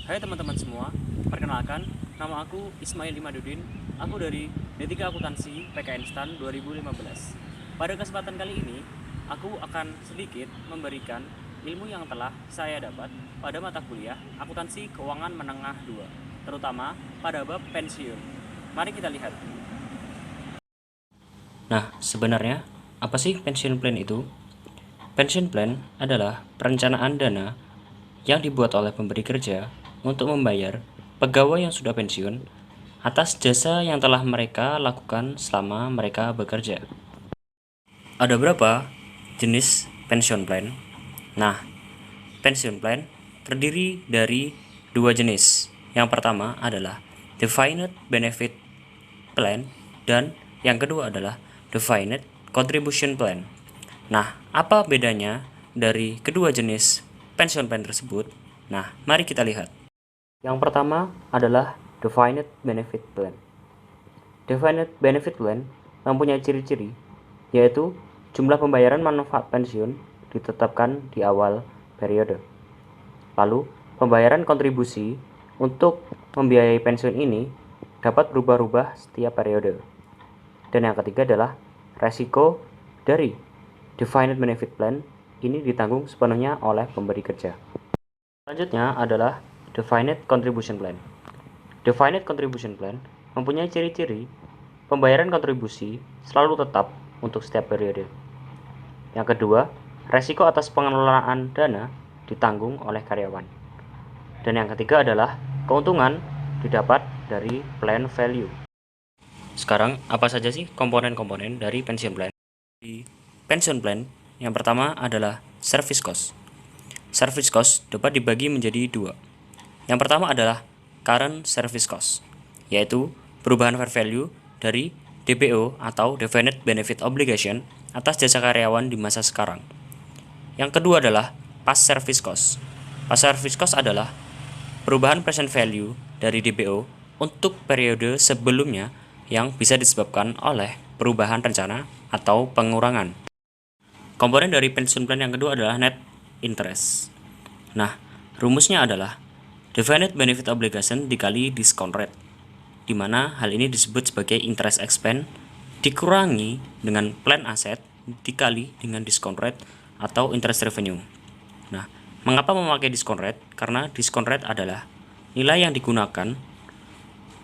Hai teman-teman semua, perkenalkan, nama aku Ismail Imadudin, aku dari D3 Akuntansi PKN STAN 2015. Pada kesempatan kali ini, aku akan sedikit memberikan ilmu yang telah saya dapat pada mata kuliah Akuntansi Keuangan Menengah 2, terutama pada bab pensiun. Mari kita lihat. Nah, sebenarnya apa sih pension plan itu? Pension plan adalah perencanaan dana yang dibuat oleh pemberi kerja untuk membayar pegawai yang sudah pensiun atas jasa yang telah mereka lakukan selama mereka bekerja. Ada berapa jenis pension plan? Nah, pension plan terdiri dari dua jenis. Yang pertama adalah defined benefit plan dan yang kedua adalah defined contribution plan. Nah, apa bedanya dari kedua jenis pension plan tersebut? Nah, mari kita lihat. Yang pertama adalah defined benefit plan. Defined benefit plan mempunyai ciri-ciri, yaitu jumlah pembayaran manfaat pensiun ditetapkan di awal periode. Lalu, pembayaran kontribusi untuk membiayai pensiun ini dapat berubah-ubah setiap periode. Dan yang ketiga adalah resiko dari defined benefit plan ini ditanggung sepenuhnya oleh pemberi kerja. Selanjutnya adalah defined contribution plan. Defined contribution plan mempunyai ciri-ciri pembayaran kontribusi selalu tetap untuk setiap periode. Yang kedua, resiko atas pengelolaan dana ditanggung oleh karyawan. Dan yang ketiga adalah keuntungan didapat dari plan value. Sekarang, apa saja sih komponen-komponen dari pension plan? Di pension plan, yang pertama adalah service cost. Service cost dapat dibagi menjadi dua. Yang pertama adalah current service cost, yaitu perubahan fair value dari DBO atau Defined Benefit Obligation atas jasa karyawan di masa sekarang. Yang kedua adalah past service cost. Past service cost adalah perubahan present value dari DBO untuk periode sebelumnya yang bisa disebabkan oleh perubahan rencana atau pengurangan. Komponen dari pension plan yang kedua adalah net interest. Nah, rumusnya adalah defined benefit obligation dikali discount rate, di mana hal ini disebut sebagai interest expense dikurangi dengan plan aset dikali dengan discount rate atau interest revenue. Nah, mengapa memakai discount rate? Karena discount rate adalah nilai yang digunakan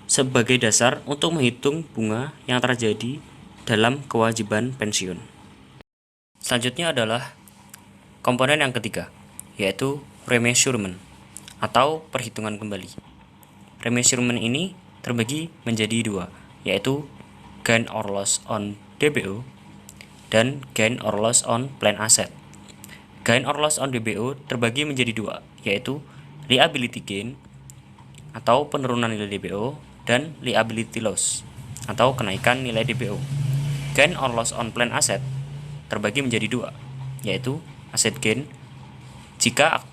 sebagai dasar untuk menghitung bunga yang terjadi dalam kewajiban pensiun. Selanjutnya adalah komponen yang ketiga, yaitu remeasurement atau perhitungan kembali. Remeasurement ini terbagi menjadi dua, yaitu gain or loss on DBO dan gain or loss on plan asset. Gain or loss on DBO terbagi menjadi dua, yaitu liability gain atau penurunan nilai DBO dan liability loss atau kenaikan nilai DBO. Gain or loss on plan asset terbagi menjadi dua, yaitu asset gain jika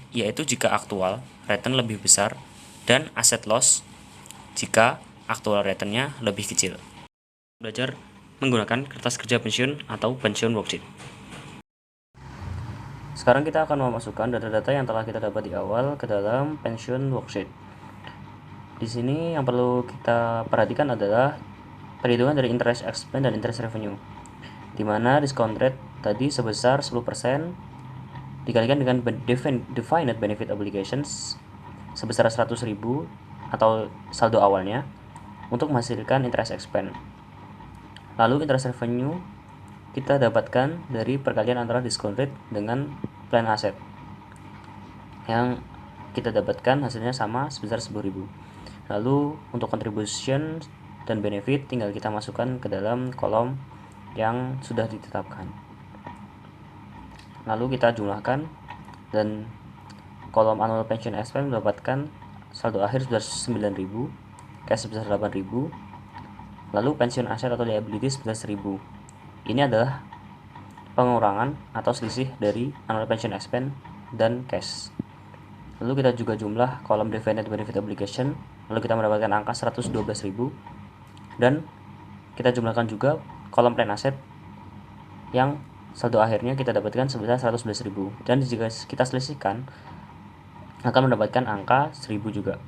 aktual return lebih besar dan asset loss jika aktual returnnya lebih kecil. Belajar menggunakan kertas kerja pensiun atau pensiun worksheet. Sekarang kita akan memasukkan data-data yang telah kita dapat di awal ke dalam pensiun worksheet. Di sini yang perlu kita perhatikan adalah perhitungan dari interest expense dan interest revenue, di mana discount rate tadi sebesar 10% dikalikan dengan defined benefit obligations sebesar 100.000 atau saldo awalnya untuk menghasilkan interest expense. Lalu interest revenue kita dapatkan dari perkalian antara discount rate dengan plan asset yang kita dapatkan hasilnya sama sebesar 10.000. Lalu untuk contribution dan benefit tinggal kita masukkan ke dalam kolom yang sudah ditetapkan. Lalu kita jumlahkan dan kolom annual pension expense mendapatkan saldo akhir sebesar 9.000, cash sebesar 8.000, lalu pensiun aset atau liability sebesar 1.000. Ini adalah pengurangan atau selisih dari annual pension expense dan cash. Lalu kita juga jumlah kolom defined benefit obligation, lalu kita mendapatkan angka 112.000, dan kita jumlahkan juga kolom plan asset yang saldo akhirnya kita dapatkan sebesar 111.000. Dan jika kita selisihkan akan mendapatkan angka 1000 juga.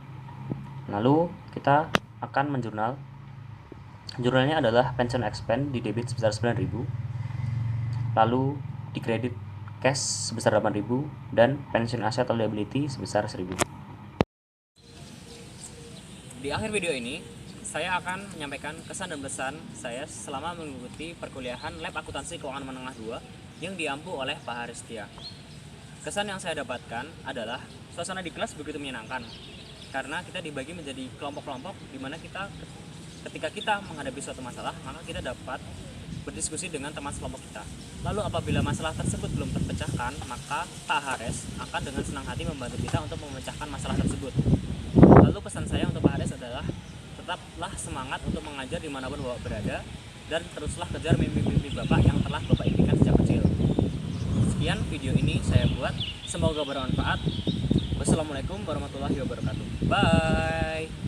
Lalu kita akan menjurnal. Jurnalnya adalah pension expense di debit sebesar 9.000, lalu di kredit cash sebesar 8.000, dan pension asset atau liability sebesar 1.000. Di akhir video ini, saya akan menyampaikan kesan dan pesan saya selama mengikuti perkuliahan Lab Akuntansi Keuangan Menengah 2 yang diampu oleh Pak Haristia. Kesan yang saya dapatkan adalah suasana di kelas begitu menyenangkan, karena kita dibagi menjadi kelompok-kelompok di mana ketika kita menghadapi suatu masalah, maka kita dapat berdiskusi dengan teman sekelompok kita. Lalu apabila masalah tersebut belum terpecahkan, maka Pak Haris akan dengan senang hati membantu kita untuk memecahkan masalah tersebut. Lalu pesan saya untuk Pak Haris adalah tetaplah semangat untuk mengajar dimanapun Bapak berada, dan teruslah kejar mimpi-mimpi Bapak yang telah Bapak impikan sejak kecil. Sekian video ini saya buat, semoga bermanfaat. Wassalamualaikum warahmatullahi wabarakatuh. Bye.